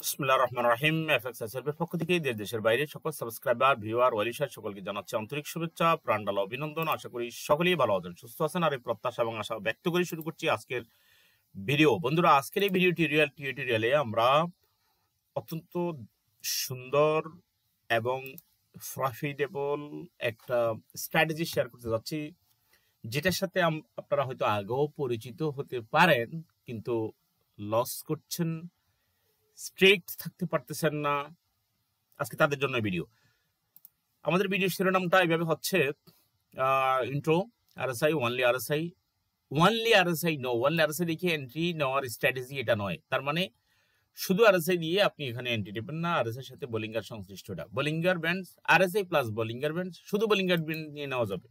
বিসমিল্লাহির রহমানির রহিম। এফএক্স এর পক্ষ থেকে দেশ দেশের বাইরে সকল সাবস্ক্রাইবার ভিউয়ার ওয়ালিশার সকলকে জানাচ্ছি আন্তরিক শুভেচ্ছা, প্রাণঢালা অভিনন্দন। আশা করি সকলেই ভালো আছেন, সুস্থ আছেন। আর এই প্রত্যাশা এবং আশা ব্যক্ত করে শুরু করছি আজকের ভিডিও। বন্ধুরা, আজকের এই ভিডিও টিউটোরিয়ালে আমরা অত্যন্ত সুন্দর এবং প্রফিটেবল একটা স্ট্র্যাটেজি শেয়ার করতে যাচ্ছি, যেটার সাথে আপনারা হয়তো আগেও পরিচিত হতে পারেন, কিন্তু লস করছেন, স্ট্রেট থাকতে পারতেছেন না। আজকে তাদের জন্য ভিডিও। আমাদের ভিডিও শিরোনামটা এইভাবে হচ্ছে, intro, RSI, only RSI. Only RSI no, only RSI দেখে এন্ট্রি নেওয়ার স্ট্র্যাটেজি এটা নয়। তার মানে শুধু আরএসআই দিয়ে আপনি এখানে এন্ট্রি নেবেন না, আরএসআই এর সাথে বোলিঙ্গার সংশ্লিষ্টটা, Bollinger bands, RSI plus Bollinger bands, শুধু বোলিঙ্গার ব্যান্ড নিয়ে নেওয়া যাবে।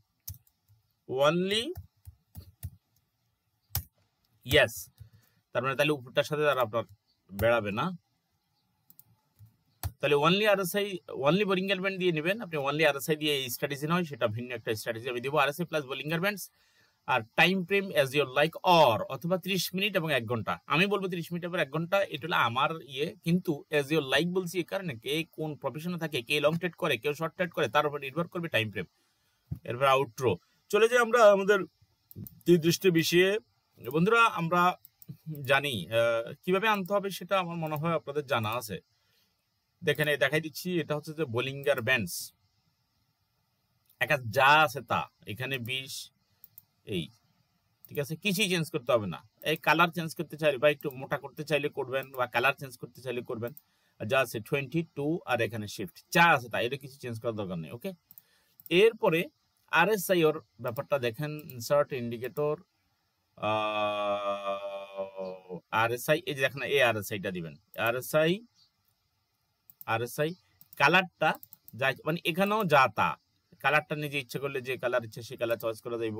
ওয়ানলি ইয়েস, তার মানে তাহলে উপরটার সাথে তারা আপনার বেড়াবে না। তাহলে only RSI, only Bollinger band দিয়ে নেবেন আপনি। ওয়ানলি আরএসআই দিয়ে এই স্ট্র্যাটেজি নয়, সেটা ভিন্ন একটা স্ট্র্যাটেজি আমি দেবো। আরএসআই প্লাস বোলিঙ্গার ব্যান্ডস, আর time frame as your like, অথবা 30 মিনিট এবং 1 ঘন্টা। আমি বলবো 30 মিনিট এবং 1 ঘন্টা, এটা হলো আমার কিন্তু অ্যাজ ইউর লাইক বলছি এই কারণে, কে কোন প্রফেশনে থাকে, কে লং ট্রেড করে, কেউ শর্ট ট্রেড করে, তার উপর নির্ভর করবে টাইম ফ্রেম। এরপর আউটরো চলে যাই আমরা আমাদের নির্দিষ্ট বিষয়ে। বন্ধুরা, আমরা জানি কিভাবে আনতে হবে, সেটা আমার মনে হয় আপনাদের জানা আছে। দেখেন, দেখাই দিচ্ছি, এটা হচ্ছে যে বোলিঙ্গার ব্যান্ডস। একা যা আছে তা এখানে 20, এই ঠিক আছে, কিছুই চেঞ্জ করতে হবে না। এই কালার চেঞ্জ করতে চাইলে বা একটু মোটা করতে চাইলে করবেন, বা কালার চেঞ্জ করতে চাইলে করবেন। আর যা আছে 22, আর এখানে শিফট যা আছে তা, এটা কিছু চেঞ্জ করার দরকার নেই। ওকে, এরপরে আরএসআই ওর ব্যাপারটা দেখেন, ইনসার্ট ইন্ডিকেটর, আরএসআই, এই যে দেখেন এই আরএসআইটা দিবেন। আরএসআই কালারটা যা, মানে এখানেও যা তা, কালারটা নিজে ইচ্ছে করলে যে কালার ইচ্ছে সেই কালার চয়েস করে দেব।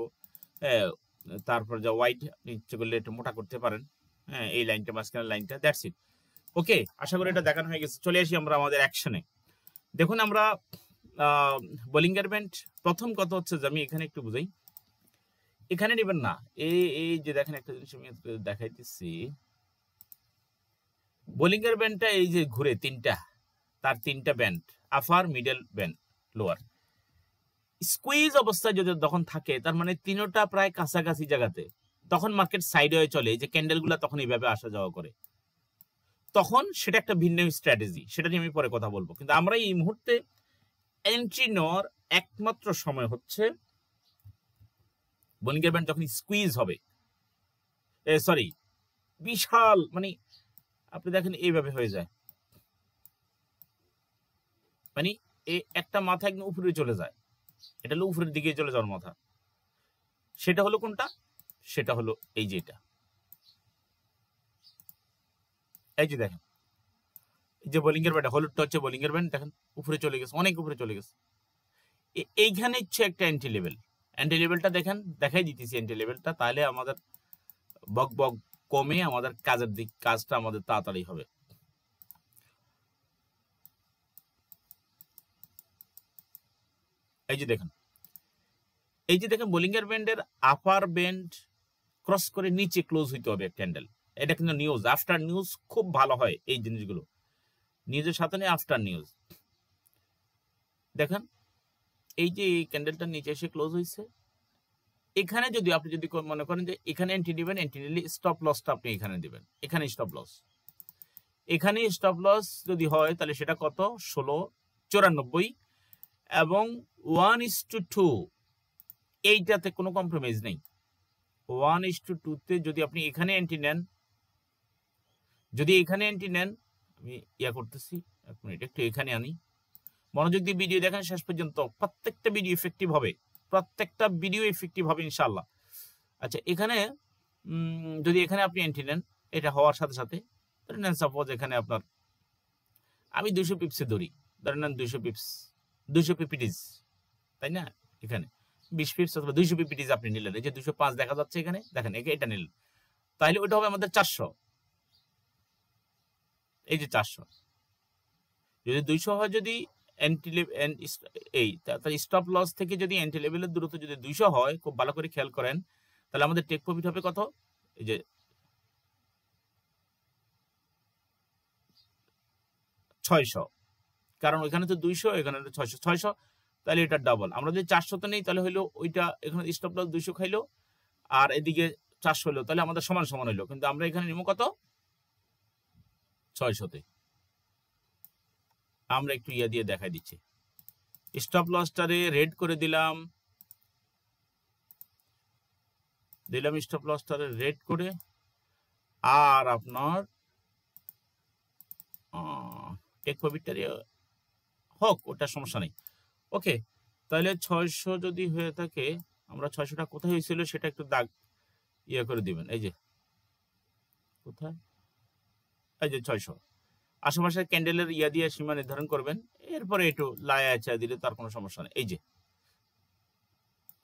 তারপর যা হোয়াইট, আপনি ইচ্ছে করলে একটু মোটা করতে পারেন। হ্যাঁ, এই লাইনটা, মাঝখানের লাইনটা, দ্যাটস ইট। ওকে, আশা করি এটা দেখানো হয়ে গেছে। চলে আসি আমরা আমাদের অ্যাকশনে। দেখুন, আমরা বোলিঙ্গার ব্যান্ড, প্রথম কথা হচ্ছে যে আমি এখানে একটু বুঝাই, এখানে নেবেন না। এই যে দেখেন, একটা জিনিস আমি দেখাইতেছি, বোলিঙ্গার ব্যান্ডটা এই যে ঘুরে তিনটা, তার তিনটা ব্যান্ড, আপার, মিডল, ব্যান্ড, লোয়ার। স্কুইজ অবস্থায় যদি তখন থাকে, তার মানে তিনটা প্রায় কাছাকাছি জায়গাতে, তখন মার্কেট সাইড হয়ে চলে, যে ক্যান্ডেলগুলো তখন এইভাবে আসা যাওয়া করে, তখন সেটা একটা ভিন্ন স্ট্র্যাটেজি, সেটা নিয়ে আমি পরে কথা বলবো। কিন্তু আমরা এই মুহূর্তে এন্ট্রি নেওয়ার একমাত্র সময় হচ্ছে বোলিঙ্গার ব্যান্ড যখন স্কুইজ হবে, সরি, বিশাল, মানে আপনি দেখেন এইভাবে হয়ে যায়, মানে একটা মাথা একদম উপরে চলে যায়, এটা হলো উপরের দিকে চলে যাওয়ার মাথা। সেটা হলো কোনটা? সেটা হলো এই যে এটা, এই যে দেখেন, এই যে বোলিঙ্গার ব্যান্ড, হলুদটা হচ্ছে বোলিঙ্গার ব্যান্ড, দেখেন উপরে চলে গেছে, অনেক উপরে চলে গেছে। এইখানে হচ্ছে একটা এন্ট্রি লেভেল। এন্ট্রি লেভেলটা দেখেন, দেখাই দিতেছি এন্ট্রি লেভেলটা, তাহলে আমাদের বক বক কমে আমাদের কাজটা আমাদের তাড়াতাড়ি হবে। এই যে দেখেন, এই যে দেখেন, বোলিঙ্গার ব্যান্ডের আপার ব্যান্ড ক্রস করে নিচে ক্লোজ হইতে হবে ক্যান্ডেল। এটা কিন্তু নিউজ, আফটার নিউজ খুব ভালো হয় এই জিনিসগুলো, নিউজের সাথে নেই আফটার নিউজ। দেখেন, এই যে এই ক্যান্ডেলটা নিচে এসে ক্লোজ হয়েছে, এখানে যদি আপনি যদি মনে করেন যে এখানে এন্ট্রি নেবেন, এন্ট্রি নিলে স্টপ লসটা আপনি এখানে দিবেন, এখানে স্টপ লস, এখানে স্টপ লস যদি হয় তাহলে সেটা কত? 16.94, এবং 1:2, এইটাতে কোনো কম্প্রোমাইজ নেই। 1:2 যদি আপনি এখানে এন্ট্রি নেন, যদি এখানে এন্ট্রি নেন, আমি করতেছি, 1 মিনিট, একটু এখানে আনি, মনোযোগ দিয়ে ভিডিও দেখেন শেষ পর্যন্ত, প্রত্যেকটা ভিডিও ইফেক্টিভ হবে, প্রত্যেকটা ভিডিও ইফেক্টিভ হবে ইনশাল্লাহ। আচ্ছা, এখানে যদি এখানে আপনি এন্ট্রি নেন, এটা হওয়ার সাথে সাথে ধরে নেন, সাপোজ এখানে আপনার, আমি 200 পিপসে ধরি, ধরে নেন 200 পিপস, 200 পিপিটিস, তাই না? এখানে 20 পিপস অথবা 200 পিপিটিস আপনি নিলেন, এই যে 205 দেখা যাচ্ছে এখানে, দেখেন এটা নিলেন, তাহলে ওইটা হবে আমাদের 400, এই যে 400, যদি 200 হয়, যদি স্টপ লস থেকে যদি এন্ট্রি লেভেলের দূরত্ব যদি 200 হয়, খুব ভালো করে খেয়াল করেন, তাহলে আমাদের টেক প্রফিট হবে কত? এই যে 600, কারণ ওইখানে তো 200, এখানে 600, 600, তাহলে এটা ডাবল। আমরা যদি 400তে নেই তাহলে হইলো ওইটা এখানে স্টপ লস 200 খাইলো, আর এদিকে 400 হইলো, তাহলে আমাদের সমান সমান হইলো, কিন্তু আমরা এখানে নিব কত? 600তে। আমরা একটু ইয়া দিয়ে দেখাই দিচ্ছি, স্টপ লসটারে রেড করে দিলাম স্টপ লসটারে রেড করে, আর আপনার টেক প্রফিটটারে হোক, ওটা সমস্যা নেই। ওকে, তাহলে 600 যদি হয়ে থাকে, আমরা 600টা কোথায় হয়েছিল সেটা একটু দাগ ইয়ে করে দিবেন। এই যে কোথায়, এই যে 600, আশেপাশে ক্যান্ডেলের ইয়া দিয়ে সীমা নির্ধারণ করবেন, এরপরে একটু লায়া চা দিলে তার কোনো সমস্যা নেই। এই যে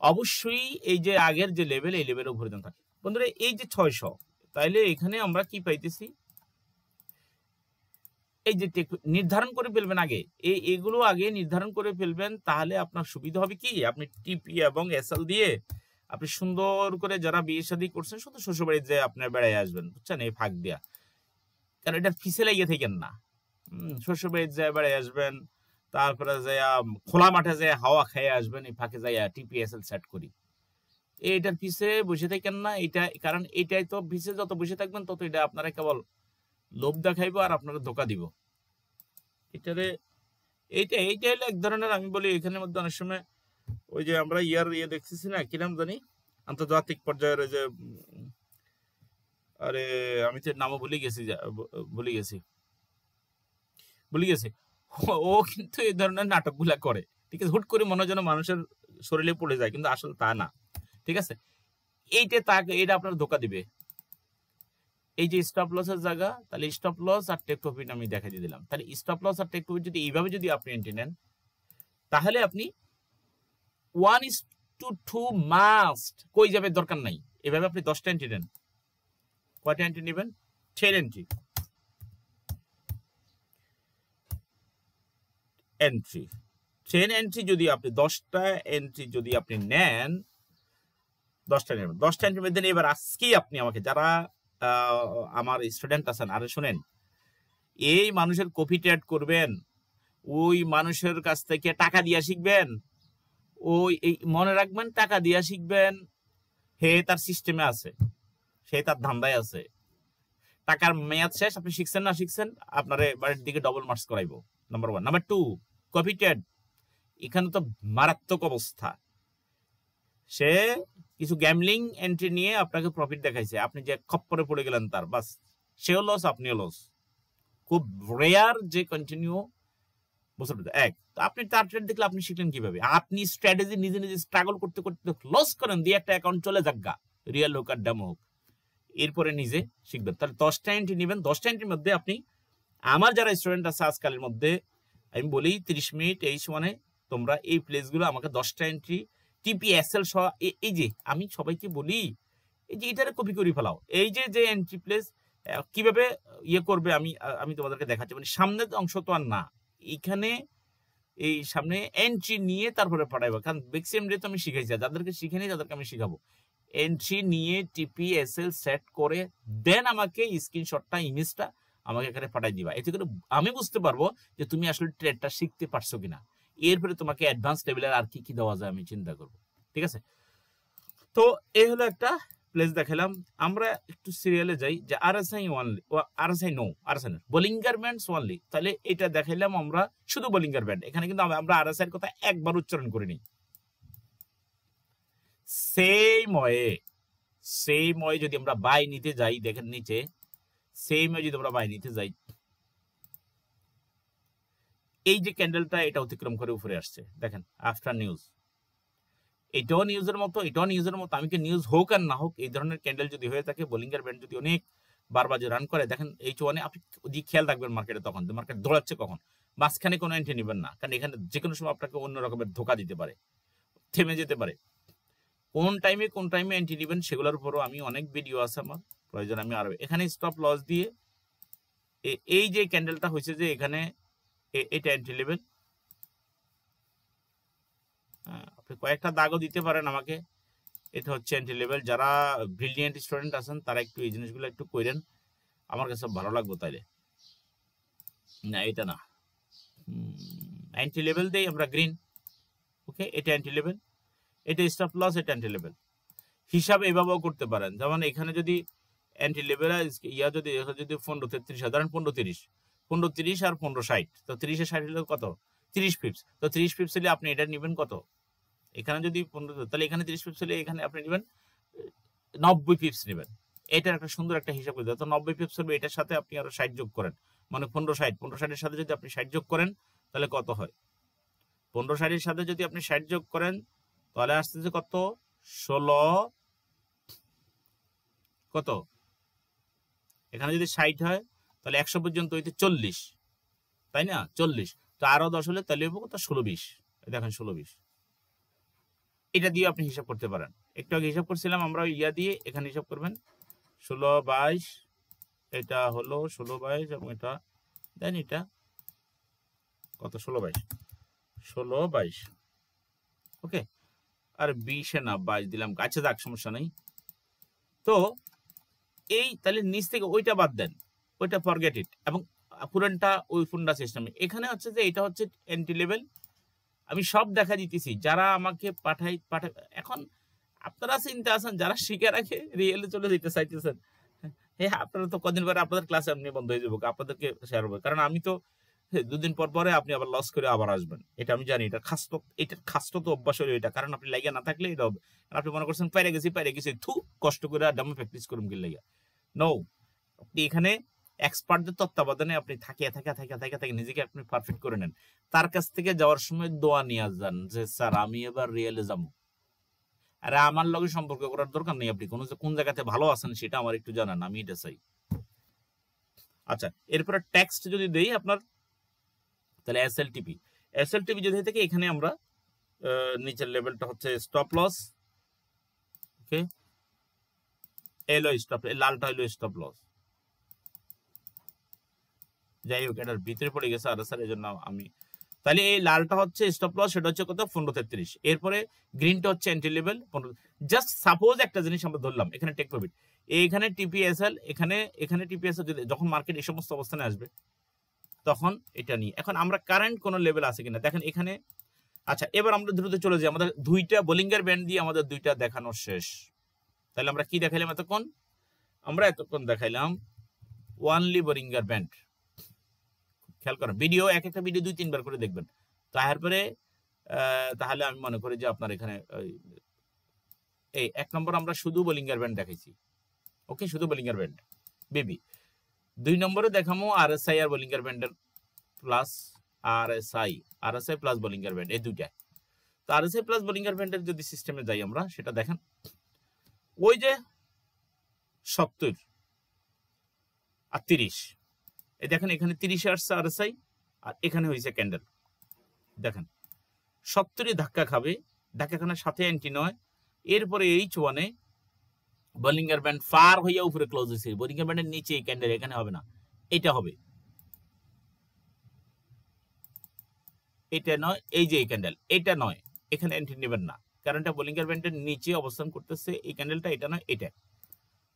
অবশ্যই এই যে আগের যে লেভেল, এই লেভেলের উপরে থাকে বন্ধুরা। এই যে 600, তাইলে এখানে আমরা কি পাইতেছি, এই যে নির্ধারণ করে ফেলবেন আগে, এগুলো আগে নির্ধারণ করে ফেলবেন, তাহলে আপনার সুবিধা হবে কি, আপনি টিপি এবং এসএল দিয়ে আপনি সুন্দর করে, যারা বিয়ে শাদী করছেন শুধু শ্বশুরবাড়ি যে আপনার বেড়ায় আসবেন, বুঝছেন, এই ফাঁক দিয়া, কারণ এটা ফিসে লাগিয়ে থাকেন না, শ্বশুরবাড়ি যে বেড়ায় আসবেন, তারপরে যে খোলা মাঠে যে হাওয়া খেয়ে আসবেন, এই ফাঁকে যাই টিপিএসএল সেট করি, এইটার পিছে বসে থাকেন না। এটা কারণ এটাই তো পিছে যত বসে থাকবেন তত এটা আপনারা কেবল লোভ দেখাইবো আর আপনারা ধোকা দিব। এইটা হলো এক ধরনের, আমি বলি এখানের মধ্যে অনেক সময় ওই যে আমরা ইয়ে দেখতেছি না, কি নাম জানি, আন্তর্জাতিক পর্যায়ের ওই যে, আরে আমি তো নামও ভুলে গেছি, ও কিন্তু এই ধরনের নাটকগুলা করে, ঠিক আছে, হুট করে মনে যেন মানুষের শরীরে পড়ে যায়, কিন্তু আসলে তা না, ঠিক আছে। এটা আপনার ধোকা দিবে। এই যে স্টপ লসের জায়গা, তাহলে স্টপ লস আর টেক প্রফিট আমি দেখা দিয়ে দিলাম। তাহলে স্টপ লস আর টেক প্রফিট যদি এইভাবে যদি আপনি এন্ট্রি নেন, তাহলে আপনি 1:2 মাস্ট কই যাবে দরকার নাই, এভাবে আপনি 10টা এন্ট্রি নেন। কয়টা এন্ট্রি নেবেন? 10 এন্ট্রি। 10 এন্ট্রি যদি আপনি 10টা এন্ট্রি যদি আপনি নেন, 10টা নেবেন, 10টা এন্ট্রি মধ্যে এবার আজকেই আপনি আমাকে, যারা আমার স্টুডেন্ট আছেন, আরে শুনেন, এই মানুষের কপি ট্রেড করবেন, ওই মানুষের কাছ থেকে টাকা দিয়া শিখবেন, এই মনে রাখবেন, টাকা দিয়া শিখবেন, হে তার সিস্টেমে আছে, সে তার ধান্দায় আছে, টাকার মেয়াদ শেষ, আপনি শিখছেন না শিখছেন, আপনার বাড়ির দিকে ডবল মার্কস করাইবো, নাম্বার 1। নাম্বার 2, কপি ট্রেড, এখানে তো মারাত্মক অবস্থা, সে কিছু গ্যামলিং এন্ট্রি নিয়ে আপনাকে প্রফিট দেখাইছে, আপনি যে খপ্পরে পড়ে গেলেন তার, বাস সেও লস আপনিও লস। খুব রেয়ার যে কন্টিনিউ বছর এক, তো আপনি তার ট্রেড দেখলে আপনি শিখলেন কিভাবে? আপনি স্ট্র্যাটেজি নিজে নিজে স্ট্রাগল করতে করতে লস করেন, দিয়ে একটা অ্যাকাউন্ট চলে যাক, রিয়েল হোক আর ডেমো হোক, এরপরে নিজে শিখবেন। তাহলে 10টা এন্ট্রি নেবেন, 10টা এন্ট্রির মধ্যে আপনি, আমার যারা স্টুডেন্ট আছে আজকালের মধ্যে, আমি বলি 30 মিনিট এই সময় তোমরা এই প্লেসগুলো আমাকে 10টা এন্ট্রি টিপিএসএল সহ, এই যে আমি সবাইকে বলি, এই যে এটারে কপি করে ফেলাও, এই যে এন্ট্রি প্লেস কিভাবে ইয়ে করবে আমি তোমাদেরকে দেখাচ্ছি, মানে সামনের অংশ তো আর না, এখানে এই সামনে এন্ট্রি নিয়ে তারপরে পাঠাইবো, কারণ ম্যাক্সিমাম ডে তো আমি শিখাইছি, যাদেরকে শিখেনি তাদেরকে আমি শিখাবো। এন্ট্রি নিয়ে টিপিএসএল সেট করে দেন আমাকে স্ক্রিনশটটা, ইমেজটা আমাকে এখানে পাঠাই দিবা, এতে করে আমি বুঝতে পারবো যে তুমি আসলে ট্রেডটা শিখতে পারছো কিনা, এরপরে তোমাকে অ্যাডভান্স লেভেলের আর কি কি দেওয়া যায় আমি চিন্তা করবো, ঠিক আছে। তো এই হলো একটা প্লেস দেখালাম। আমরা একটু সিরিয়ালে যাই, যে RSI only, RSI no, RSI Bollinger bands only, তাহলে এটা দেখাইলাম আমরা শুধু বোলিঙ্গার ব্যান্ড, এখানে কিন্তু আমরা আরএসআই এর কথা একবার উচ্চারণ করিনি। সেম ওয়ে যদি আমরা বাই নিতে যাই, দেখেন নিচে, সেম ওয়ে যদি আমরা বাই নিতে যাই, এই যে ক্যান্ডেলটা এটা অতিক্রম করে উপরে আসছে, দেখেন আফটার নিউজ, এটাও নিউজের মতো, এটাও নিউজের মতো, আমি কি নিউজ হোক আর না হোক, এই ধরনের ক্যান্ডেল যদি হয়ে থাকে, বোলিঙ্গার ব্যান্ড যদি অনেক বারবার রান করে, দেখেন এই চোয়ানে আপনি খেয়াল রাখবেন মার্কেটে, তখন মার্কেট দৌড়াচ্ছে কখন, মাঝখানে কোনো এন্ট্রি নেবেন না, কারণ এখানে যে কোনো সময় আপনাকে অন্য রকমের ধোকা দিতে পারে, থেমে যেতে পারে, কোন টাইমে এন্ট্রি নেবেন সেগুলোর উপরও আমি অনেক ভিডিও আছে আমার, প্রয়োজন আমি আরো, এখানে স্টপ লস দিয়ে এই যে ক্যান্ডেলটা হয়েছে, যে এখানে এটা এন্ট্রি নেবেন, আপনি কয়েকটা দাগও দিতে পারেন আমাকে, এটা হচ্ছে এন্ট্রি লেভেল। যারা ব্রিলিয়েন্ট স্টুডেন্ট আছেন তারা একটু এই জিনিসগুলো একটু করেন, আমার কাছে ভালো লাগবে। তাইলে না, এটা না, এন্ট্রি লেভেল দেই আমরা গ্রিন। ওকে, এটা এন্ট্রি লেভেল, এটা স্টপ লস, এটা এন্ট্রি লেভেল। হিসাব এভাবেও করতে পারেন, যেমন এখানে যদি এন্ট্রি লেভেল যদি 15-33 ধরেন 15-30, 15-30 আর 15-60, তো 30 60 হলে কত? 30 পিপস। তো 30 পিপস হলে আপনি এটা নেবেন কত? এখানে যদি 15, তাহলে এখানে 30 পিপস হলে এখানে আপনি নেবেন 90 পিপস নেবেন। এটার একটা সুন্দর একটা হিসাব করে দেয়। তো 90 পিপস হবে, এটার সাথে আপনি আরো 60 যোগ করেন, মানে 15-60 এর সাথে যদি আপনি 60 যোগ করেন তাহলে কত হয়? 15-60 এর সাথে যদি আপনি 60 যোগ করেন তাহলে আসতেছে কত? 16, কত? এখানে যদি 60 হয় তাহলে 100 পর্যন্ত হইতে 40, তাই না? 40, তো আরো 10 হলে তাহলে হইব কত? 16-20। দেখেন 16-20, এটা দিয়ে আপনি হিসাব করতে পারেন। একটু আগে হিসাব করছিলাম আমরা ইয়া দিয়ে, এখানে হিসাব করবেন 16-22, এটা হলো 16-22 এবং এটা দেন, এটা কত? 16-22। ওকে, আর 20-এ না 22 দিলাম, আচ্ছা যাক সমস্যা নেই। তো এই তাহলে নিচ থেকে ওইটা বাদ দেন, ওইটা ফরগেট ইট, এবং পুরানটা ওই ফুন্ডা সিস্টেমে। এখানে হচ্ছে যে এটা হচ্ছে এন্ট্রি লেভেল। আমি সব দেখা দিতেছি যারা আমাকে পাঠাই। এখন আপনারা চিন্তা আছেন যারা শিখার আগে রিয়েলে চলে যেতে চাইতেছেন, হ্যাঁ আপনারা তো কদিন পরে আপনাদের ক্লাস এমনি বন্ধ হয়ে যাবো, আপনাদেরকে শেয়ার হবে, কারণ আমি তো দুদিন পর পরে আপনি আবার লস করে আবার আসবেন, এটা আমি জানি। এটার খাস্ত অভ্যাস হলো এটা, কারণ আপনি লাইগা না থাকলে এটা হবে। আপনি মনে করছেন পাইরে গেছি থু কষ্ট করে ডামে প্র্যাকটিস করুন কি লাইগা। নো, আপনি এখানে এক্সপার্টদের তত্ত্বাবধানে আপনি থাকে নিজেকে আপনি পারফেক্ট করে নেন। তার কাছ থেকে যাওয়ার সময় দোয়া নিয়ে যান যে স্যার আমি এবার রিয়েলে যাবো। আরে আমার লগে সম্পর্ক করার দরকার নেই, আপনি কোন জায়গাতে ভালো আছেন সেটা আমার একটু জানান, আমি এটা চাই। আচ্ছা, এরপরে টেক্সট যদি দেই আপনার, তাহলে এসএলটিপি যদি থেকে এখানে আমরা নিচের লেভেলটা হচ্ছে স্টপ লস। ওকে, এলো স্টপ, লালটা হলো স্টপ লস। যাই হোক, এটার ভিতরে পড়ে গেছে আর স্যার, এই জন্য আমি, তাহলে এই লালটা হচ্ছে স্টপ লস, সেটা হচ্ছে কত? 15-33। এরপরে গ্রিনটা হচ্ছে এন্ট্রি লেভেল 15। জাস্ট সাপোজ একটা জিনিস আমরা ধরলাম, এখানে টেক প্রফিট, এখানে টিপিএসএল, এখানে টিপিএসএল যখন মার্কেট এই সমস্ত অবস্থানে আসবে তখন এটা নিয়ে। এখন আমরা কারেন্ট কোন লেভেল আছে কিনা দেখেন এখানে। আচ্ছা, এবার আমরা দ্রুত চলে যাই, আমাদের দুইটা বোলিঙ্গার ব্যান্ড দিয়ে আমাদের দুইটা দেখানো শেষ। তাহলে আমরা কি দেখাইলাম এতক্ষণ? আমরা এতক্ষণ দেখাইলাম ওয়ানলি বোলিঙ্গার ব্যান্ড। খেয়াল করেন, ভিডিও একটা ভিডিও 2-3 বার করে দেখবেন, তারপরে তাহলে আমি মনে করি যে আপনার এখানে এই 1 নম্বর আমরা শুধু বোলিঙ্গার ব্যান্ড দেখাইছি। ওকে, শুধু বোলিঙ্গার ব্যান্ড বেবি। 2 নম্বরে দেখামো আরএসআই আর বোলিঙ্গার ব্যান্ডের plus RSI plus Bollinger band, এই দুইটা। তো আরএসআই প্লাস বোলিঙ্গার ব্যান্ডের যদি সিস্টেমে যাই আমরা, সেটা দেখেন ওই যে 70 আর 30, এই দেখেন এখানে 30 আসছে আরএসআই, আর এখানে হয়েছে ক্যান্ডেল। দেখেন 70 ধাক্কা খাবে, ধাক্কা খানার সাথে অ্যান্টি নয়। এরপরে H1-এ বোলিঙ্গার ব্যান্ড ফার হইয়া উপরে ক্লোজ হয়েছে, বোলিঙ্গার ব্যান্ডের নিচে এই ক্যান্ডেল, এখানে হবে না, এটা হবে, এটা নয়, এই যে এই ক্যান্ডেল, এটা নয়, এখানে এন্ট্রি নেবেন না, কারণ এটা বোলিঙ্গার ব্যান্ডের নিচে অবস্থান করতেছে, এই ক্যান্ডেলটা, এটা নয়, এটা।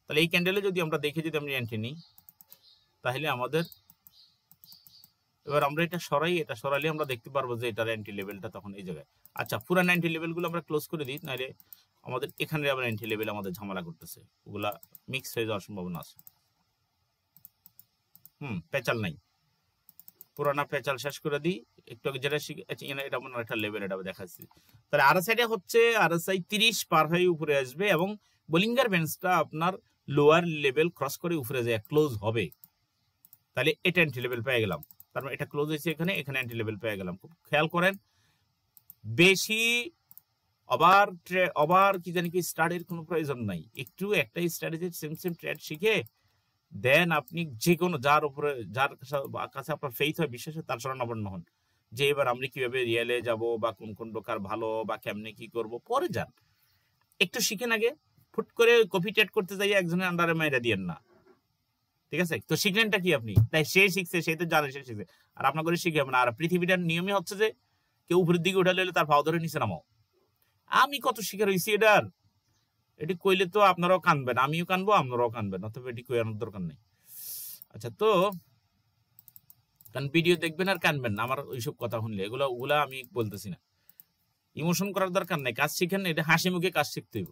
তাহলে এই ক্যান্ডেলে যদি আমরা দেখি, যদি আমরা এন্ট্রি নিই, তাহলে আমাদের এবার আমরা এটা সরাইলে আমরা দেখতে পারবো যে এটার এন্ট্রি লেভেলটা তখন এই জায়গায়। আচ্ছা, পুরান এন্ট্রি লেভেলগুলো আমরা ক্লোজ করে দিই, নাহলে আমাদের এখানে আবার এন্ট্রি লেভেল আমাদের ঝামেলা করতেছে, ওগুলা মিক্স হয়ে যাওয়ার সম্ভাবনা আছে। পেঁচাল নাই, পুরানা পেঁচাল শেষ করে দিই। একটু আগে যেটা শিখেছি এটা মনে হয় একটা লেভেল, এটা দেখাচ্ছি। তাহলে আরএসআইটা হচ্ছে আরএসআই 30 পার হয়ে উপরে আসবে, এবং বোলিঙ্গার ব্যান্ডটা আপনার লোয়ার লেভেল ক্রস করে উপরে যায় ক্লোজ হবে। তাহলে এটা এন্ট্রি লেভেল পেয়ে গেলাম, তার মানে এটা ক্লোজ হয়েছে এখানে এন্ট্রি লেভেল পেয়ে গেলাম। খুব খেয়াল করেন, বেশি আবার কি জানি কি স্টাডির কোনো প্রয়োজন নাই, একটু একটা স্ট্র্যাটেজি সেম ট্রেড শিখে দেন আপনি যে কোনো যার কাছে আপনার ফেইথ হয়, বিশ্বাস হয়, তার শরণাপন্ন হন, যে এবার আমরা কিভাবে রিয়েলে যাব, বা কোন ব্রোকার ভালো, বা কেমনে কি করব, পরে যান, একটু শিখেন আগে। ফুট করে কপি ট্রেড করতে যাই একজনের আন্ডারে মাইরা দিয়েন না, ঠিক আছে? তো শিখলেনটা কি আপনি? তাই সে শিখছে, সে তো জানে সে শিখছে, আর আপনার করে শিখে না। আর পৃথিবীটার নিয়মই হচ্ছে যে কেউ উপরের দিকে উঠালে তার ভাও ধরে নিচে নামাও। আমি কত শিকার হয়েছি এটার, এটি কইলে তো আপনারাও কানবেন, আমিও কানবো, আপনারাও কানবেন, অথবা এটি কইয়ানোর দরকার নেই। আচ্ছা, তো কারণ ভিডিও দেখবেন আর কানবেন না আমার ওইসব কথা শুনলে, ওগুলা আমি বলতেছি না। ইমোশন করার দরকার নাই, কাজ শিখেন, এটা হাসি মুখে কাজ শিখতে হইব,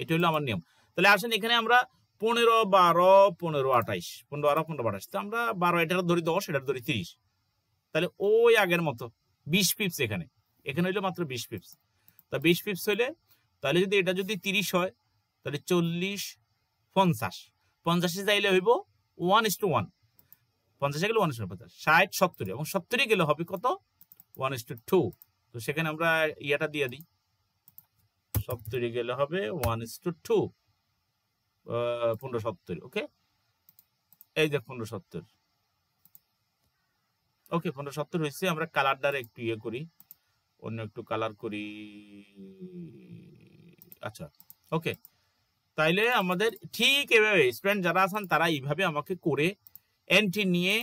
এটা হলো আমার নিয়ম। তাহলে আসেন এখানে আমরা 15, 12, 15, 28, 15, 12, 15, 28, তো আমরা 12 এটার ধরি 10, এটার ধরি 30, তাহলে ওই আগের মতো 20 পিপস এখানে হইলো মাত্র 20 পিপস। তা 20 পিপস হইলে তাহলে যদি এটা যদি 30 হয় তাহলে 40, 50, 50 যাইলে হইব 1:1, 50 গেলে 1:50, 60, 70 এবং 70 গেলে হবে কত 1:2। তো সেখানে আমরা ইয়াটা দিয়ে দিই, 70 গেলে হবে 1:2, 1570। ওকে, এই যে 1570, ওকে 1570 হয়েছে। আমরা কালারটার একটু ইয়ে করি, অন্য একটু কালার করি, আচ্ছা ওকে। তাইলে আমাদের ঠিক এভাবে স্টুডেন্ট যারা আছেন তারা এইভাবে আমাকে করে এন্ট্রি নিয়ে,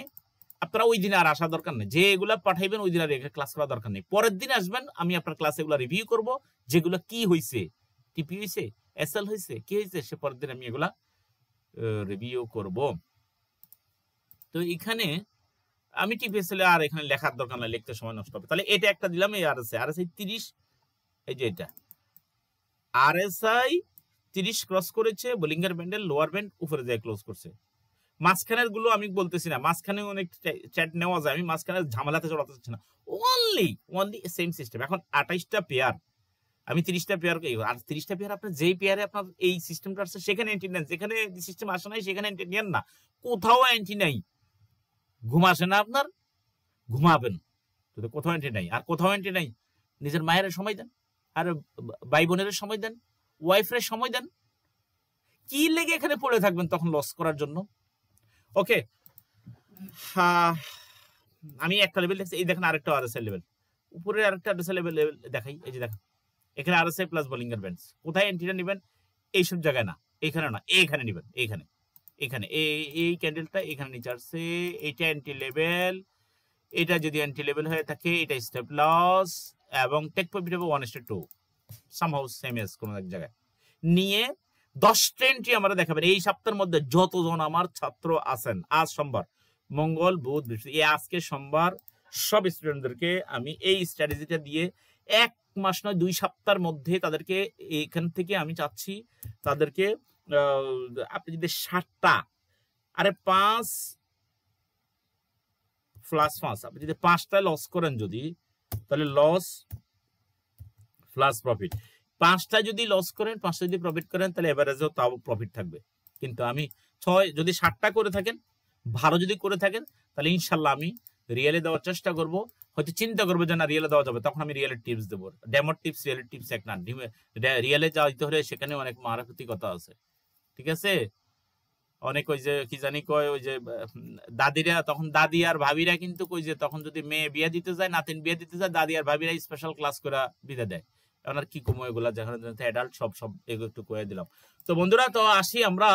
আপনারা ওই দিন আর আসা দরকার নেই, যে এগুলা পাঠাইবেন ওই দিন আর ক্লাস করা দরকার নেই, পরের দিন আসবেন, আমি আপনার ক্লাসে এগুলা রিভিউ করব, যেগুলো কি হয়েছে, টিপি হয়েছে, এসএল হয়েছে, কি হয়েছে, সে পরের দিন আমি এগুলা রিভিউ করব। তো এখানে আমি টিপিএসএল আর এখানে লেখার দরকার নাই, লিখতে সময় নষ্ট হবে। তাহলে এটা একটা দিলাম, এই আরএসআই 30, এই যে এটা আরএসআই 30 ক্রস করেছে, বোলিঙ্গার ব্যান্ডের লোয়ার ব্যান্ড উপরে যায় ক্লোজ করছে। মাঝখানের গুলো আমি বলতেছি না, মাঝখানে অনেক চ্যাট নেওয়া যায়, আমি মাঝখানে ঝামেলাতে জড়াতে চাচ্ছি না, অনলি সেম সিস্টেম। এখন 28টা পেয়ার, আমি 30টা পেয়ার, আর 30টা পেয়ার আপনার যেই পেয়ারে আপনার এই সিস্টেমটা আসছে সেখানে এন্ট্রি নেন, যেখানে সিস্টেম আসে নাই সেখানে এন্ট্রি নেন না, কোথাও এন্ট্রি নাই, ঘুম আসে না আপনার, ঘুমাবেন, কোথাও এন্ট্রি নাই। আর কোথাও এন্ট্রি নাই, নিজের মায়ের সময় দেন, আর ভাই বোনের সময় দেন, ওয়াইফের সময় দেন, কি লেগে এখানে পড়ে থাকবেন তখন লস করার জন্য। ওকে, আমি একটা লেভেল দেখছি, এই দেখেন আরেকটা আরএসআই লেভেল, উপরে আরেকটা আরএসআই লেভেল দেখাই, এই যে দেখেন এখানে আরএসআই প্লাস বোলিঙ্গার ব্যান্ডস। কোথায় এন্ট্রিটা নেবেন, এইসব জায়গায় না, এখানে না, এইখানে নেবেন, এইখানে, এখানে এই ক্যান্ডেলটা এখানে নিচে আসছে, এইটা এন্ট্রি লেভেল, এটা যদি এন্ট্রি লেভেল হয়ে থাকে এটা স্টপ লস, এবং টেক প্রফিট হবে 1:2, সামহাউ সেম এজ কোন এক জায়গায় নিয়ে 10টা এন্ট্রি আমরা দেখাবেন এই সপ্তাহের মধ্যে। যতজন আমার ছাত্র আছেন, আজ সোমবার, মঙ্গল, বুধ, বৃহস্পতি, এই আজকে সোমবার, সব স্টুডেন্টদেরকে আমি এই স্ট্র্যাটেজিটা দিয়ে 1 মাস নয় 2 সপ্তাহের মধ্যে তাদেরকে এখান থেকে আমি চাচ্ছি তাদেরকে, আপনি যদি 7টা, আরে 5 প্লাস 5, আপনি যদি 5টা লস করেন যদি, তাহলে লস প্লাস প্রফিট, 5টা যদি লস করেন, 5টা যদি প্রফিট করেন, তাহলে এভারেজেও তাও প্রফিট থাকবে। কিন্তু আমি 6 যদি 7টা করে থাকেন, ভালো যদি করে থাকেন, তাহলে ইনশাল্লাহ আমি রিয়েলে দেওয়ার চেষ্টা করব। হয়তো চিন্তা করবো যে না রিয়েলে দেওয়া যাবে, তখন আমি রিয়েলের টিপস দেবো। ডেমোর টিপস, রিয়েলের টিপস এক না, রিয়েলে যাইতে হলে সেখানে অনেক মারাত্মকতা আছে, ঠিক আছে। অনেক ওই যে কি জানি কয়, ওই যে দাদিরা, তখন দাদি আর ভাবিরা কিন্তু কই যে তখন যদি মেয়ে বিয়ে দিতে যায়, নাতিন বিয়ে দিতে যায়, দাদি আর ভাবিরা স্পেশাল ক্লাস করে বিদে দেয়। এখন আর কি কমো এগুলা, যেখানে অ্যাডাল্ট সব এগুলো একটু কয়ে দিলাম। তো বন্ধুরা, তো আসি আমরা,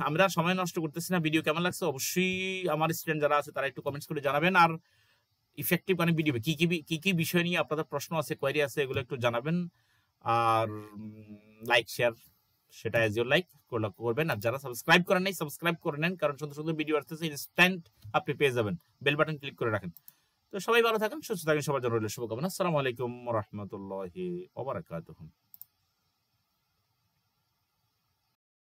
আমরা সময় নষ্ট করতেছি না। ভিডিও কেমন লাগছে অবশ্যই আমার স্টুডেন্ট যারা আছে তারা একটু কমেন্টস করে জানাবেন। আর ইফেক্টিভ মানে ভিডিও কি কি বিষয় নিয়ে আপনাদের প্রশ্ন আছে, কোয়েরি আছে, এগুলো একটু জানাবেন। আর লাইক শেয়ার সেটা এজ ইউর লাইক করবেন। আর যারা সাবস্ক্রাইব করেন নাই সাবস্ক্রাইব করে নেন, কারণ সুন্দর সুন্দর ভিডিও আসতেছে, ইনস্ট্যান্ট আপনি পেয়ে যাবেন। বেল বাটন ক্লিক করে রাখেন। তো সবাই ভালো থাকেন, সুস্থ থাকেন, সবার জন্য রইল শুভকামনা। আসসালামু আলাইকুম ওয়া রাহমাতুল্লাহি ওয়া বারাকাতুহু।